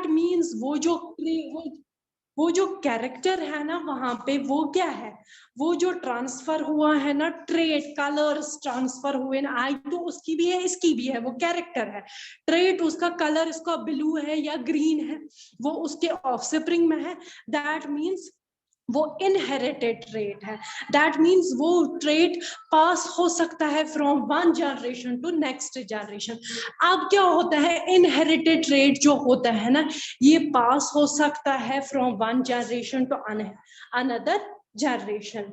That means वो जो character है ना वहां पे, वो क्या है, वो जो ट्रांसफर हुआ है ना, ट्रेट, कलर्स ट्रांसफर हुए ना, आई तो उसकी भी है इसकी भी है, वो कैरेक्टर है। ट्रेट उसका कलर, इसका ब्लू है या ग्रीन है, वो उसके ऑफस्प्रिंग में है, दैट मीन्स वो इनहेरिटेड ट्रेट है। दैट मीन्स वो ट्रेट पास हो सकता है from one generation to next generation. अब क्या होता है, इनहेरिटेड ट्रेट जो होता है ना, ये पास हो सकता है from one generation to another generation.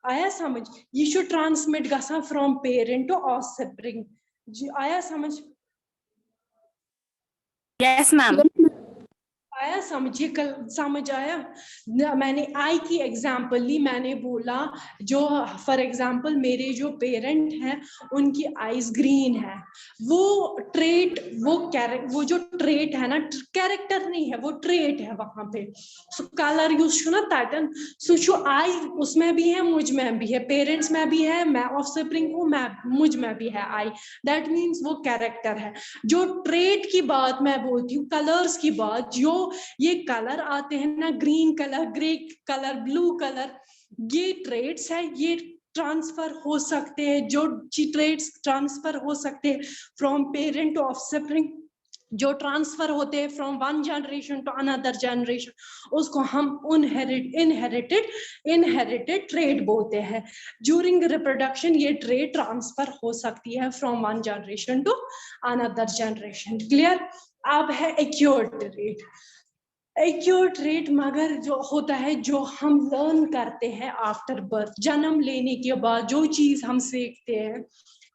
आया समझ, ये शुड ट्रांसमिट गसा फ्रॉम पेरेंट टू ऑफस्प्रिंग। आया समझ? Yes ma'am. आया समझिए, कल समझ आया? मैंने आई की एग्जांपल ली, मैंने बोला जो फॉर एग्जांपल मेरे जो पेरेंट हैं उनकी आईज ग्रीन है, वो ट्रेट, वो जो ट्रेट है ना, कैरेक्टर नहीं है, वो ट्रेट है वहां पे। कलर यूज ना तटन सो आई उसमें भी है, मुझ में भी है, पेरेंट्स में भी है, मैं ऑफस्प्रिंग हूँ, मैं मुझ में भी है आई, दैट मीन्स वो कैरेक्टर है। जो ट्रेट की बात मैं बोलती हूँ, कलर्स की बात, जो ये कलर आते हैं ना, green colour, grey colour, blue colour, ये ट्रेड्स है, ये ट्रांसफर हो सकते हैं, जो ट्रेड्स ट्रांसफर हो सकते हैं फ्रॉम पेरेंट टू ऑफस्प्रिंग, जो ट्रांसफर होते हैं from one generation to another generation, उसको हम इनहेरिटेड ट्रेड बोलते हैं। ड्यूरिंग रिप्रोडक्शन ये ट्रेड ट्रांसफर हो सकती है from one generation to another generation. Clear? अब है एक्योर्ड ट्रेड। एक्योर्ड ट्रेट मगर जो होता है, जो हम लर्न करते हैं आफ्टर बर्थ, जन्म लेने के बाद जो चीज हम सीखते हैं,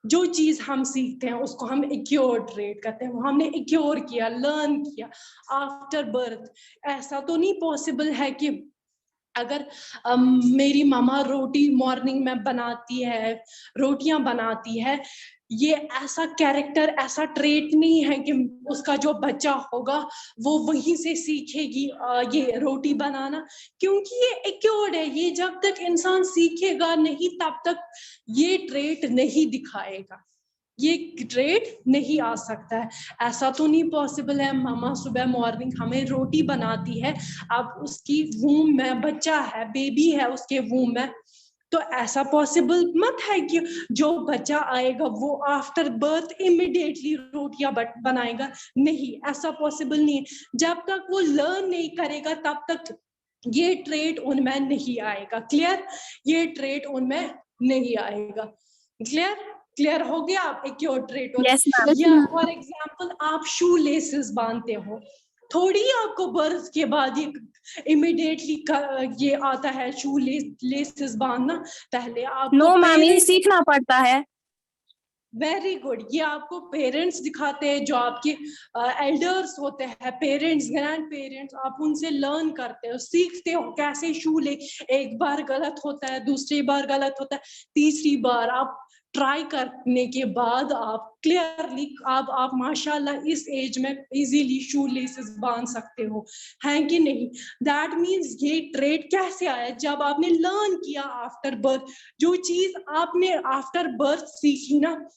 जो चीज हम सीखते हैं उसको हम एक्योर्ड ट्रेट कहते हैं। वो हमने एक्योर किया, लर्न किया आफ्टर बर्थ। ऐसा तो नहीं पॉसिबल है कि अगर मेरी मामा रोटी मॉर्निंग में बनाती है, रोटियां बनाती है, ये ऐसा कैरेक्टर, ऐसा ट्रेट नहीं है कि उसका जो बच्चा होगा वो वहीं से सीखेगी ये रोटी बनाना, क्योंकि ये एक्योर्ड है। ये जब तक इंसान सीखेगा नहीं तब तक ये ट्रेट नहीं दिखाएगा, ये ट्रेड नहीं आ सकता है। ऐसा तो नहीं पॉसिबल है मामा सुबह मॉर्निंग हमें रोटी बनाती है, अब उसकी वूम में बच्चा है, बेबी है उसके वूम में, तो ऐसा पॉसिबल मत है कि जो बच्चा आएगा वो आफ्टर बर्थ इमिडिएटली रोटियां बनाएगा। नहीं, ऐसा पॉसिबल नहीं है। जब तक वो लर्न नहीं करेगा तब तक ये ट्रेट उनमें नहीं आएगा। क्लियर? ये ट्रेट उनमें नहीं आएगा। क्लियर? क्लियर हो गया? आप एक्योर्ड ट्रेट होता है। या फॉर एग्जांपल आप शू लेसेस बांधते हो, थोड़ी आपको बर्थ के बाद ये इमिडिएटली ये आता है शू लेसेस बांधना, पहले आपको नो मैम, ये सीखना पड़ता है। Very good. ये आपको पेरेंट्स दिखाते हैं, जो आपके एल्डर्स होते हैं, पेरेंट्स, ग्रैंड पेरेंट्स, आप उनसे लर्न करते हो, सीखते हो कैसे शू ले। एक बार गलत होता है, दूसरी बार गलत होता है, तीसरी बार आप ट्राई करने के बाद आप क्लियरली आप माशाल्लाह इस एज में इजीली शू लेसेस बांध सकते हो, हैं कि नहीं? दैट मीन्स ये ट्रेड कैसे आया? जब आपने लर्न किया आफ्टर बर्थ, जो चीज आपने आफ्टर बर्थ सीखी ना,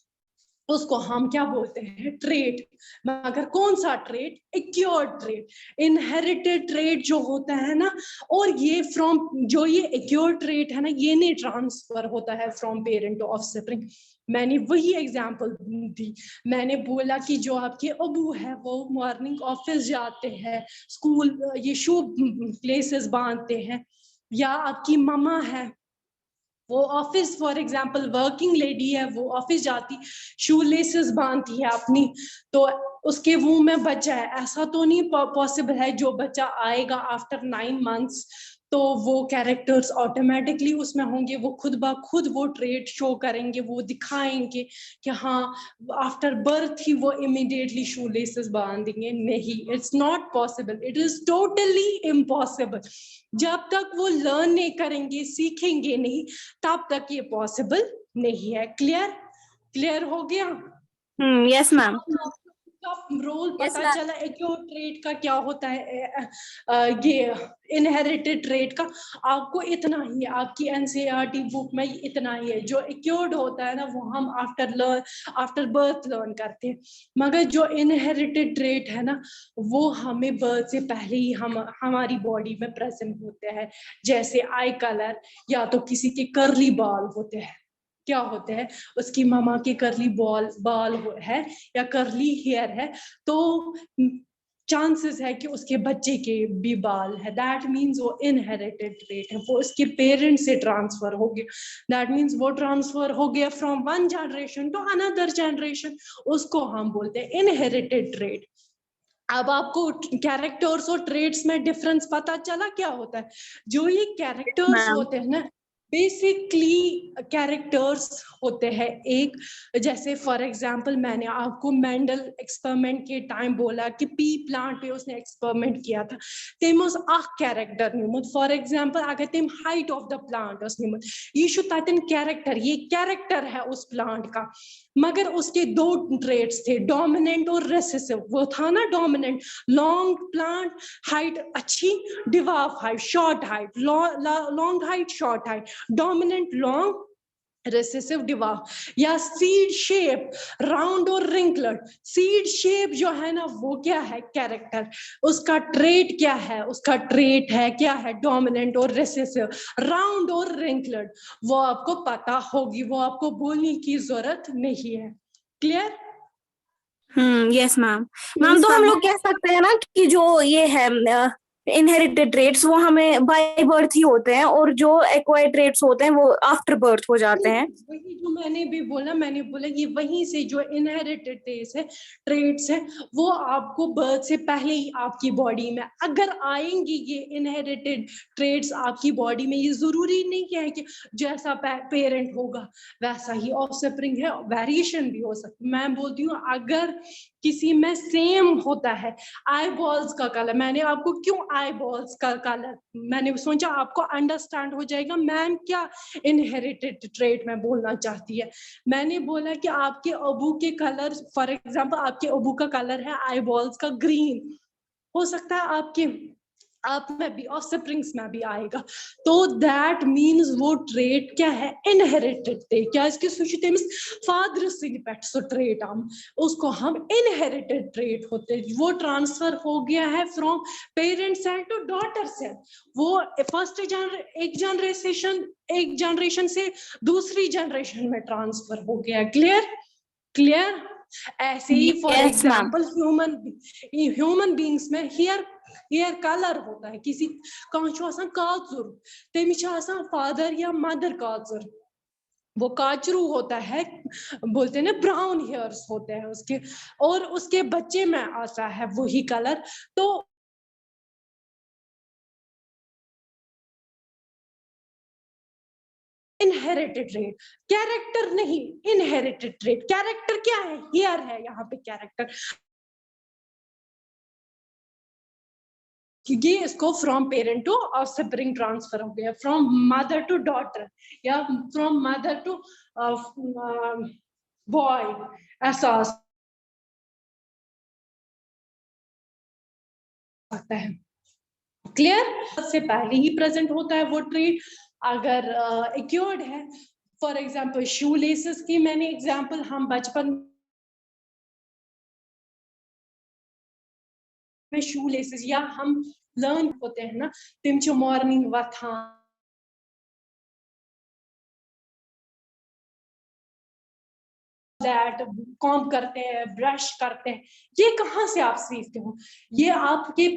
उसको हम क्या बोलते हैं? ट्रेट। मगर कौन सा ट्रेट? एक्योर्ड ट्रेट, इनहेरिटेड ट्रेट जो होता है ना। और ये फ्रॉम जो ये एक्योर्ड ट्रेट है ना, ये नहीं ट्रांसफर होता है फ्रॉम पेरेंट टू ऑफस्प्रिंग। मैंने वही एग्जांपल दी, मैंने बोला कि जो आपके अबू है वो मॉर्निंग ऑफिस जाते हैं, स्कूल ये शू प्लेसेस बांधते हैं, या आपकी ममा है वो office, for example working lady है, वो ऑफिस जाती, शू लेसेस बांधती है अपनी, तो उसके मुंह में बच्चा है। ऐसा तो नहीं पॉसिबल है जो बच्चा आएगा आफ्टर 9 months तो वो कैरेक्टर्स ऑटोमेटिकली उसमें होंगे, वो खुद ब खुद वो ट्रेट शो करेंगे, वो दिखाएंगे कि हाँ आफ्टर बर्थ ही वो इमीडिएटली शू लेसेस बांधेंगे। नहीं, it's not possible, it is totally impossible. जब तक वो लर्न नहीं करेंगे, सीखेंगे नहीं, तब तक ये पॉसिबल नहीं है। क्लियर? क्लियर हो गया? Yes ma'am. रोल Yes, पता ma'am. चला एक्योर ट्रेट का क्या होता है, ये इनहेरिटेड ट्रेट का आपको इतना ही, आपकी एनसीईआरटी बुक में इतना ही है। जो एक्योर्ड होता है ना वो हम आफ्टर बर्थ लर्न करते हैं, मगर जो इनहेरिटेड ट्रेट है ना वो हमें बर्थ से पहले ही हमारी बॉडी में प्रेजेंट होते हैं। जैसे आई कलर, या तो किसी के कर्ली बाल होते हैं, क्या होते हैं, उसकी मामा के कर्ली बाल है या कर्ली हेयर है, तो चांसेस है कि उसके बच्चे के भी बाल है। दैट मीन्स वो इनहेरिटेड ट्रेट है, वो उसके पेरेंट्स से ट्रांसफर हो गया। दैट मीन्स वो ट्रांसफर हो गया from one generation to another generation, उसको हम बोलते हैं इनहेरिटेड ट्रेट। अब आपको कैरेक्टर्स और ट्रेड्स में डिफरेंस पता चला क्या होता है। जो ये कैरेक्टर्स ma'am. होते हैं ना, बेसिकली कैरेक्टर्स होते हैं एक, जैसे फॉर एग्जांपल मैंने आपको मेंडल एक्सपेरिमेंट के टाइम बोला कि पी प्लांट पे उसने एक्सपेरिमेंट किया था, तेम उस अख कैरेक्टर नुमुत। फॉर एग्जांपल अगर तेम हाइट ऑफ द प्लांट उस नुमुत, ये छु ततन कैरेक्टर, ये कैरेक्टर है उस प्लांट का, मगर उसके दो ट्रेड्स थे, डोमिनेंट और रेसेसिव। वो था ना डोमिनेंट, लॉन्ग प्लांट, हाइट अच्छी, dwarf height, short height, long height, short height, dominant long, recessive dwarf. या सीड शेप, राउंड और रिंकलर। सीड शेप जो है ना वो क्या है, कैरेक्टर। उसका ट्रेट क्या है, उसका ट्रेट है क्या है, डोमिनेंट और रेसेसिव। राउंड और रिंकलर वो आपको पता होगी, वो आपको बोलने की जरूरत नहीं है। क्लियर? Yes ma'am. मैम तो हम लोग कह सकते हैं ना कि जो ये है इनहेरिटेड ट्रेट्स वो हमें बाय बर्थ ही होते हैं, और जो एक्वायर्ड ट्रेट्स होते हैं वो आफ्टर बर्थ हो जाते हैं। वही जो मैंने भी बोला, मैंने बोला ये वहीं से जो इनहेरिटेड ट्रेट्स है वो आपको बर्थ से पहले ही आपकी बॉडी में अगर आएंगी, ये इनहेरिटेड ट्रेट्स आपकी बॉडी में, ये जरूरी नहीं है कि जैसा पेरेंट होगा वैसा ही ऑफस्प्रिंग है, वेरिएशन भी हो सकती है। मैं बोलती हूँ अगर किसी में सेम होता है आई बॉल्स का कलर, मैंने आपको क्यों आई बॉल्स का कलर, मैंने सोचा आपको अंडरस्टैंड हो जाएगा मैम क्या इनहेरिटेड ट्रेट में बोलना चाहती है। मैंने बोला कि आपके अबू के कलर, फॉर एग्जांपल आपके अबू का कलर है आई बॉल्स का ग्रीन, हो सकता है आपके आप में भी ऑफस्प्रिंग्स में भी आएगा, तो दैट मीन्स वो ट्रेट क्या है, इनहेरिटेड थे। क्या इसके सूचित फादर से सो ट्रेट हम उसको हम इनहेरिटेड ट्रेट होते, वो ट्रांसफर हो गया है from parent cell to daughter cell. वो फर्स्ट एक जनरेशन से दूसरी जनरेशन में ट्रांसफर हो गया। क्लियर? क्लियर? ऐसे ही for yes ma'am. Example human beings में हेयर कलर होता है, किसी काचुर, तेमिश फादर या मदर काचुर, वो काचरू होता है, बोलते हैं ना ब्राउन हेयर्स होते हैं उसके, और उसके बच्चे में आता है वही कलर। तो इनहेरिटेड ट्रेट, कैरेक्टर नहीं, इनहेरिटेड ट्रेट। कैरेक्टर क्या है, हेयर है यहाँ पे कैरेक्टर, क्योंकि इसको from parent to offspring transfer हो गया, फ्रॉम मदर टू डॉटर या फ्रॉम मदर टू बॉय, ऐसा सकता है। क्लियर? से पहले ही प्रेजेंट होता है वो ट्रेट, अगर एक्योर्ड है। फॉर एग्जांपल शू लेसेस की मैंने एग्जांपल, हम बचपन में शू लेसेस या हम लर्न होते हैं ना, तिम मॉर्निंग वथा दैट, कॉम्ब करते हैं, ब्रश करते हैं, ये कहाँ से आप सीखते हो, ये आपके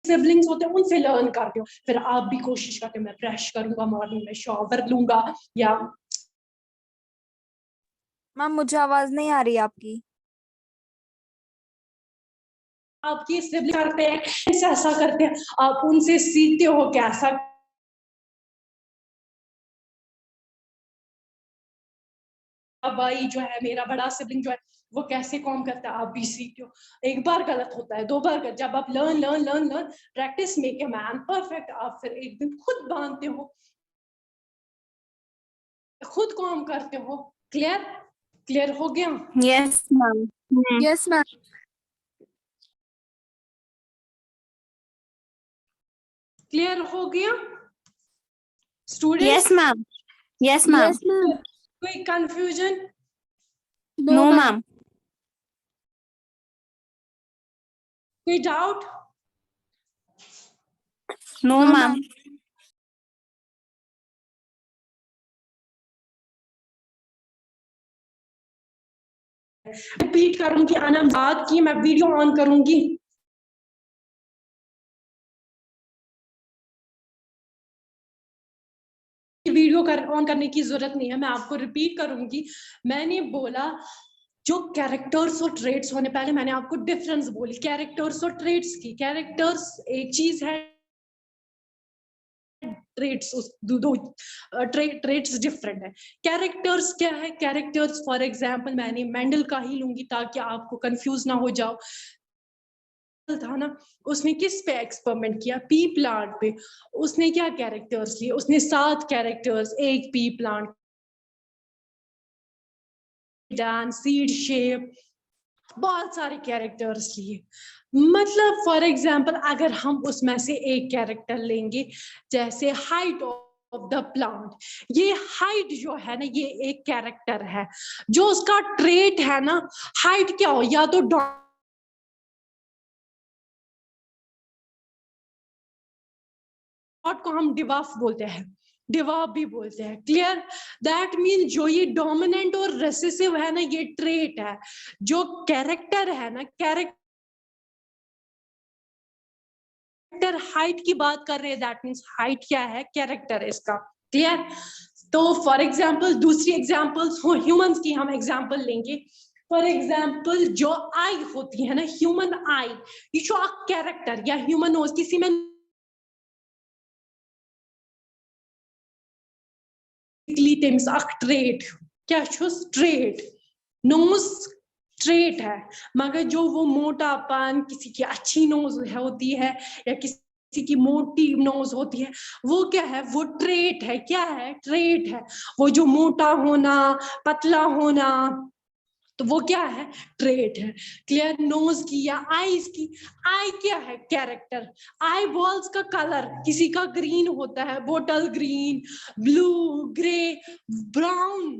सिबलिंग्स होते हैं उनसे लर्न करते हो। फिर आप भी कोशिश करते हो मैं ब्रश करूंगा, मॉर्निंग में शॉवर लूंगा, या मैम मुझे आवाज नहीं आ रही आपकी। आपकी सिबलिंग करते हैं, ऐसा करते हैं, आप उनसे सीखते हो कैसा भाई जो है मेरा बड़ा सिबलिंग जो है वो कैसे कॉम करता है, आप भी सीखते हो। एक बार गलत होता है, दो बार जब आप learn learn learn learn practice make a man perfect, आप फिर एक दिन खुद बांधते हो, खुद कॉम करते हो। क्लियर? क्लियर हो गया? Yes ma'am. Yes ma'am. Clear हो गया students? Yes ma'am. Yes ma'am. Yes ma'am. कोई कंफ्यूजन? No ma'am. कोई doubt? No no ma'am. Repeat करूंगी, आना बात की मैं वीडियो ऑन करूंगी। वीडियो ऑन करने की जरूरत नहीं है, मैं आपको रिपीट करूंगी। मैंने बोला जो कैरेक्टर्स और ट्रेड्स होने, पहले मैंने आपको डिफरेंस बोली कैरेक्टर्स और ट्रेड्स की। कैरेक्टर्स एक चीज है, ट्रेड्स दो ट्रेड्स डिफरेंट है। कैरेक्टर्स क्या है? कैरेक्टर्स फॉर एग्जांपल मैंने मेंडल का ही लूंगी ताकि आपको कंफ्यूज ना हो जाओ। था ना, उसने किस पे एक्सपेरिमेंट किया? पी प्लांट पे। उसने क्या कैरेक्टर्स लिए? उसने 7 कैरेक्टर्स एक P plant, dance, seed shape, बहुत सारे कैरेक्टर्स लिए। मतलब फॉर एग्जांपल अगर हम उसमें से एक कैरेक्टर लेंगे, जैसे हाइट ऑफ द प्लांट, ये हाइट जो है ना ये एक कैरेक्टर है। जो उसका ट्रेट है ना, हाइट क्या हो, या तो डॉट को हम डिवाफ बोलते हैं, डिवाफ भी बोलते हैं। क्लियर? दैट मीन जो ये डोमिनेंट और रेसेसिव है ना, ये ट्रेट है। जो कैरेक्टर है ना, कैरेक्टर हाइट की बात कर रहे हैं, दैट मीन्स हाइट क्या है? कैरेक्टर है इसका। क्लियर? तो फॉर एग्जाम्पल दूसरी एग्जाम्पल्स हो ह्यूमंस की, हम एग्जाम्पल लेंगे। फॉर एग्जाम्पल जो आई होती है ना, ह्यूमन आई, ये जो कैरेक्टर या ह्यूमन नोज, किसी में things are trait, क्या छुस ट्रेट, नोज ट्रेट है। मगर जो वो मोटापन, किसी की अच्छी नोज होती है या किसी की मोटी नोज होती है, वो क्या है? वो ट्रेट है। क्या है? ट्रेट है। वो जो मोटा होना, पतला होना, तो वो क्या है? ट्रेट है। क्लियर? नोज की या आईज की, आई क्या है? कैरेक्टर। आई बॉल्स का कलर, किसी का ग्रीन होता है, bottle green, blue, grey, brown,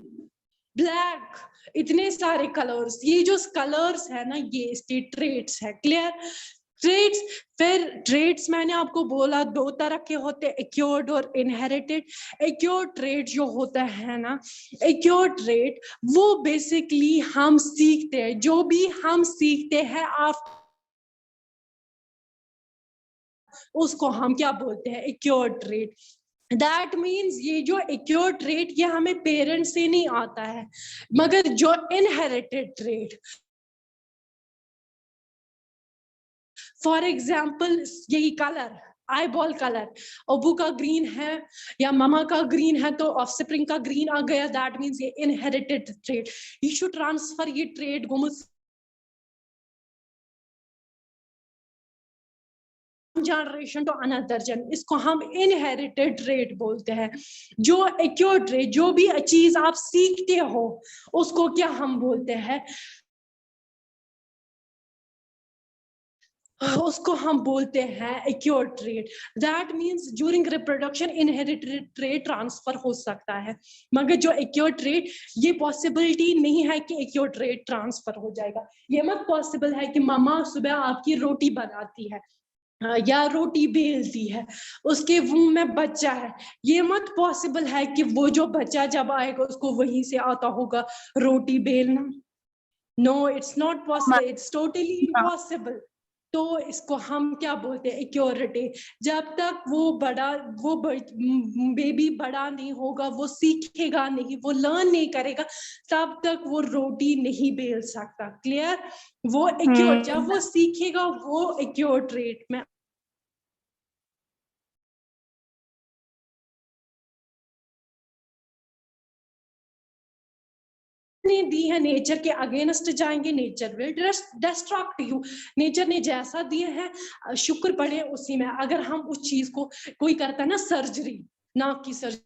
black, इतने सारे कलर्स। ये जो कलर्स है ना, ये इसके ट्रेट्स है। क्लियर? ट्रेट्स। फिर ट्रेट्स मैंने आपको बोला 2 तरह के होते हैं, एक्योर्ड और इनहेरिटेड। एक्योर्ड ट्रेट जो होता है ना, एक्योर्ड ट्रेट वो बेसिकली हम सीखते हैं, जो भी हम सीखते हैं आप उसको हम क्या बोलते हैं? Acquired trait. दैट मीन्स ये जो एक्योर्ड ट्रेट ये हमें पेरेंट्स से नहीं आता है, मगर जो इनहेरिटेड ट्रेट, फॉर एग्जाम्पल यही colour, eye ball colour, Abu का ग्रीन है या मामा का ग्रीन है तो ऑफस्प्रिंग का ग्रीन आ गया, दैट मीन्स ये inherited trait. You should transfer ये ट्रेट गोमुस जनरेशन टू अनदर जन, इसको हम इनहेरिटेड ट्रेट बोलते हैं। जो एक्योर्ड ट्रेट, जो भी चीज आप सीखते हो उसको क्या हम बोलते हैं? उसको हम बोलते हैं acquired trait. That means during reproduction inherited trait transfer हो सकता है, मगर जो एक्योर्ड ट्रेट, ये पॉसिबिलिटी नहीं है कि एक्योर्ड ट्रेट ट्रांसफर हो जाएगा। ये मत पॉसिबल है कि मामा सुबह आपकी रोटी बनाती है या रोटी बेलती है, उसके वूम में बच्चा है, ये मत पॉसिबल है कि वो जो बच्चा जब आएगा उसको वहीं से आता होगा रोटी बेलना। No, it's not possible, it's totally impossible. तो इसको हम क्या बोलते हैं? एक्योरिटी। जब तक वो बेबी बड़ा नहीं होगा, वो सीखेगा नहीं, वो लर्न नहीं करेगा, तब तक वो रोटी नहीं बेल सकता। क्लियर? वो एक्योर, जब वो सीखेगा वो एक्योर ट्रेट में ने दी है, नेचर के अगेंस्ट जाएंगे, nature will destruct you. Nature ने जैसा दिए है शुक्र पड़े उसी में। अगर हम उस चीज को, कोई करता है ना सर्जरी, नाक की सर्जरी,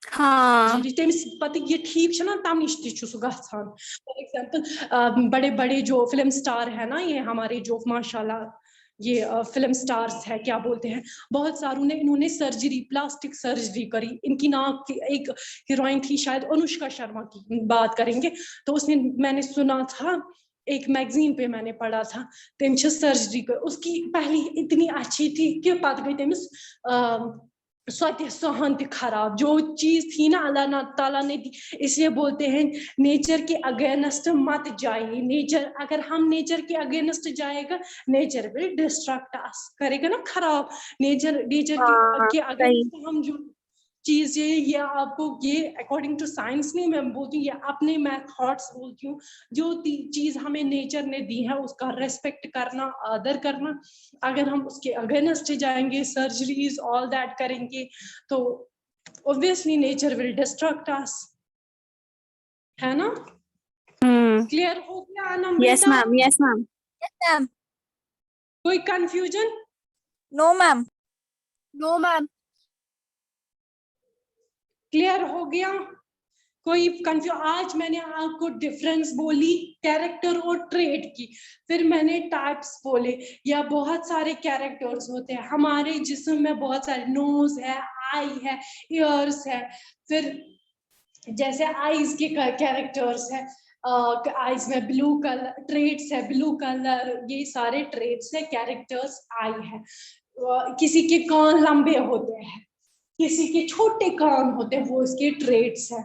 हाँ तमिस पता ये ठीक छ ना तम निश तु सु गछान फॉर एग्जांपल बड़े बड़े जो फिल्म स्टार है ना ये हमारे जो माशाल्लाह ये फिल्म स्टार्स है क्या बोलते हैं बहुत सारों ने इन्होंने सर्जरी प्लास्टिक सर्जरी करी इनकी नाक की एक हीरोइन थी शायद अनुष्का शर्मा की बात करेंगे तो उसने मैंने सुना था एक मैगजीन पे मैंने पढ़ा था तम सर्जरी कर उसकी पहली इतनी अच्छी थी कि पत गई तमिस सहन खराब जो चीज थी ना अल्लाह ताला ने दी इसलिए बोलते हैं नेचर के अगेंस्ट मत जाइए नेचर अगर हम नेचर के अगेंस्ट जाएगा नेचर विल डिस्ट्रक्ट अस करेगा ना खराब नेचर नेचर हाँ के सही। अगेंस्ट हम जो चीज ये आपको ये अकॉर्डिंग टू साइंस नहीं मैं बोलती हूँ ये अपने मैं थॉट्स बोलती हूँ जो चीज हमें नेचर ने दी है उसका रेस्पेक्ट करना आदर करना अगर हम उसके अगेंस्ट जाएंगे सर्जरीज ऑल दैट करेंगे तो obviously nature will destruct us है ना क्लियर हो गया अनम यस बेटा ma'am yes ma'am. Yes ma'am. कोई confusion no ma'am. No ma'am. Clear हो गया कोई कंफ्यूज आज मैंने आपको डिफरेंस बोली कैरेक्टर और ट्रेड की फिर मैंने टाइप्स बोले या बहुत सारे कैरेक्टर्स होते हैं हमारे जिस्म में बहुत सारे नोज है आई है ईयर्स है फिर जैसे आईज के कैरेक्टर्स है आईज में ब्लू कलर ट्रेड्स है ब्लू कलर ये सारे ट्रेड्स है कैरेक्टर्स आई है किसी के कान लंबे होते हैं किसी के छोटे कान होते हैं वो इसके ट्रेड्स है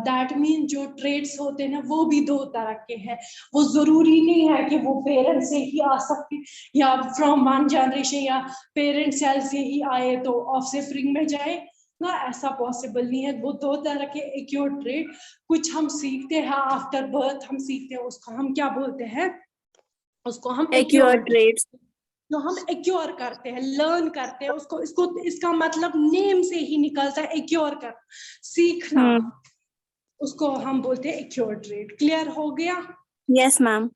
दैट मीन जो ट्रेड्स होते हैं ना वो भी दो तरह के हैं वो जरूरी नहीं है कि वो पेरेंट्स से ही आ सकते या फ्रॉम वन जनरेशन या पेरेंट्स सेल से ही आए तो ऑफस्प्रिंग में जाए ना ऐसा पॉसिबल नहीं है वो दो तरह के एक्योर ट्रेड कुछ हम सीखते हैं आफ्टर बर्थ हम सीखते हैं उसको हम क्या बोलते हैं उसको हम एक्योर ट्रेड्स जो हम एक्योर करते हैं लर्न करते हैं उसको इसको इसका मतलब नेम से ही निकलता है एक्योर कर सीखना उसको हम बोलते हैं एक्योर ट्रेड क्लियर हो गया यस मैम।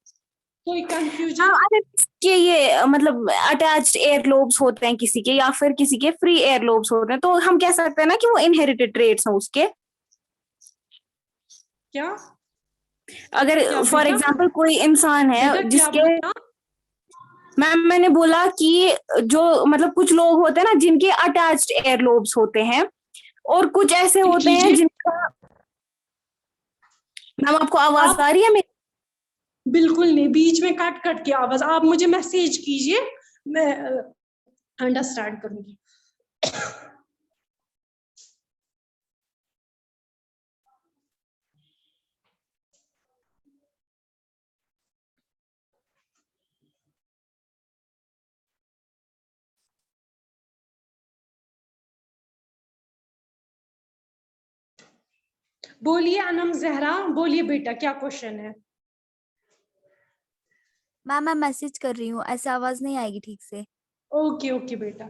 कोई कंफ्यूजन हाँ अगर के ये मतलब अटैच्ड एयर लोब्स होते हैं किसी के या फिर किसी के फ्री एयर लोब्स होते हैं तो हम कह सकते हैं ना कि वो इनहेरिटेड ट्रेड्स हैं उसके। क्या अगर क्या फॉर बेटा एग्जांपल कोई इंसान बेटा है क्या जिसके बोला मैम मैंने बोला कि जो मतलब कुछ लोग होते हैं ना जिनके अटैच्ड एयर लोब्स होते हैं और कुछ ऐसे होते हैं कीजिए जिनका। मैम आपको आवाज आप आ रही है मेरी? बिल्कुल नहीं बीच में कट कट के आवाज आप मुझे मैसेज कीजिए मैं अंडरस्टैंड करूंगी बोलिए अनम जहरा बोलिए बेटा क्या क्वेश्चन है मैम मैं मैसेज कर रही हूँ ऐसे आवाज नहीं आएगी ठीक से। ओके ओके बेटा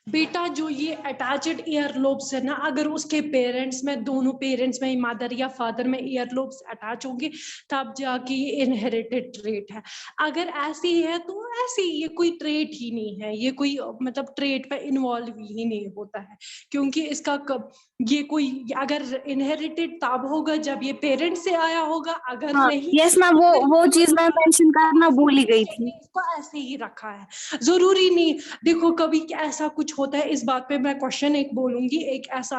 बेटा जो ये अटैच्ड ईयर लोब्स है ना, अगर उसके पेरेंट्स में, दोनों पेरेंट्स में, मदर या फादर में ईयर लोब्स अटैच होंगे तब जाके ये इनहेरिटेड ट्रेट है। अगर ऐसी है तो ऐसी, ये कोई ट्रेट ही नहीं है, ये कोई मतलब ट्रेट पे इन्वॉल्व ही नहीं होता है, क्योंकि इसका ये कोई, अगर इनहेरिटेड तब होगा जब ये पेरेंट्स से आया होगा, अगर नहीं यस मैम, तो फिर वो चीज मैं मेंशन करना भूल ही गई थी। इसको ऐसे ही रखा है, जरूरी नहीं। देखो कभी ऐसा कुछ होता है, इस बात पे मैं क्वेश्चन एक बोलूंगी, एक ऐसा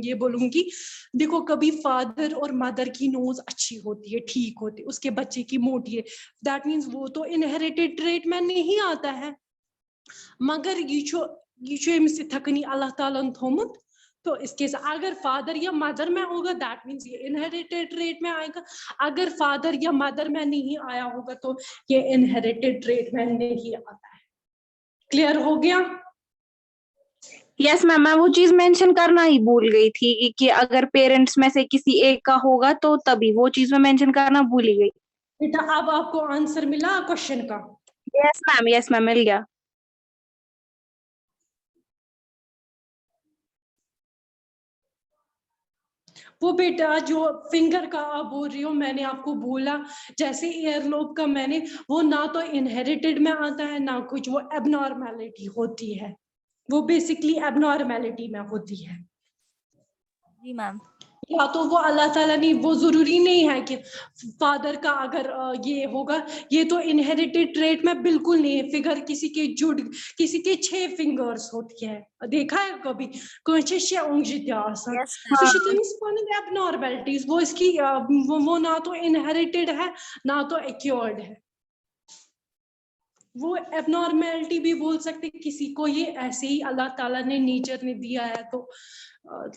ये बोलूंगी, देखो कभी फादर और मदर की नोज अच्छी होती है, ठीक होती है, उसके बच्चे की मोटी है, दैट मीन्स वो तो इनहेरिटेड ट्रेट में नहीं आता है, मगर ये अमिस थकनी अल्लाह ताला थोमुत, तो इसके साथ अगर फादर या मदर में होगा दैट मीन्स ये इनहेरिटेड ट्रेट में आएगा, अगर फादर या मदर में नहीं आया होगा तो ये इनहेरिटेड ट्रेट में नहीं आता है। क्लियर हो गया? यस मैम, मैं वो चीज मेंशन करना ही भूल गई थी कि अगर पेरेंट्स में से किसी एक का होगा तो तभी, वो चीज मैं मेंशन करना भूल ही गई। बेटा अब आपको आंसर मिला क्वेश्चन का? यस मैम, मिल गया। वो बेटा जो फिंगर का आप बोल रही हो, मैंने आपको बोला जैसे ईयरलोब का, मैंने वो ना तो इनहेरिटेड में आता है ना कुछ, वो एबनॉर्मेलिटी होती है, वो बेसिकली एबनॉर्मेलिटी में होती है। जी मैम। या तो वो अल्लाह ताला ने, वो जरूरी नहीं है कि फादर का अगर ये होगा, ये तो इनहेरिटेड ट्रेट में बिल्कुल नहीं है। फिगर किसी के जुड़, किसी के 6 फिंगर्स होती है, देखा है कभी? यस एबनॉर्मेलिटीज वो इसकी वो ना तो इनहेरिटेड है ना तो एक्योर्ड है, वो एबनॉर्मेलिटी भी बोल सकते किसी को, ये ऐसे ही अल्लाह ताला ने नेचर ने दिया है,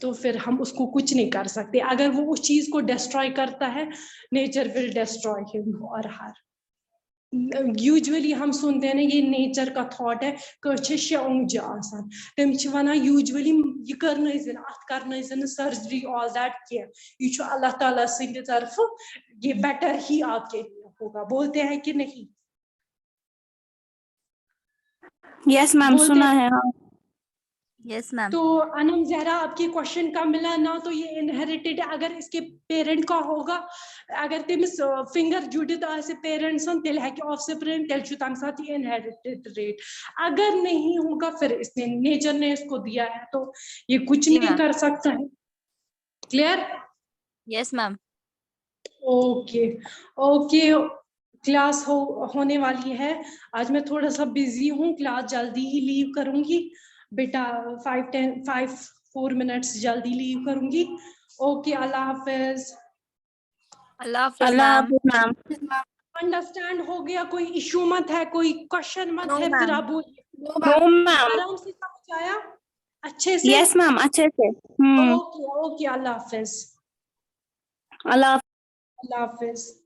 तो फिर हम उसको कुछ नहीं कर सकते। अगर वो उस चीज को डिस्ट्रॉय करता है, नेचर विल डिस्ट्रॉय हिम और हर। यूजुअली हम सुनते हैं ना, ये नेचर का थॉट है, तम वना यूजुअली ये कर सर्जरी ऑल दैट किया, ये अल्लाह ताला सिंध तरफ, ये बेटर ही आपके लिए होगा, बोलते हैं कि नहीं? यस मैम, सुना है। हाँ यस मैम। तो अनम जहरा आपके क्वेश्चन का मिला ना, तो ये इनहेरिटेड है। अगर इसके पेरेंट का होगा, अगर तमिस फिंगर जुड़ित आसे पेरेंट्स तेल है कि ऑफस्प्रिंग तेल छु तम साथ इनहेरिटेड रेट, अगर नहीं होगा फिर इसने, नेचर ने इसको दिया है, तो ये कुछ जी नहीं मैम। कर सकता है। Clear? Yes ma'am. Okay okay, class होने वाली है। आज मैं थोड़ा सा बिजी हूँ, क्लास जल्दी ही लीव करूंगी बेटा, 4 मिनट्स जल्दी लीव करूंगी। ओके, अल्लाह हाफिज। अल्लाह हाफिज अल्लाह मैम। हाफिज मैम। अंडरस्टैंड हो गया? कोई इशू मत है, कोई क्वेश्चन मत नो है, फिर मैम। आप बोलिए। No ma'am. आराम से समझ आया अच्छे से? यस मैम, अच्छे से। ओके ओके, अल्लाह हाफिज। अल्लाह अल्लाह हाफिज।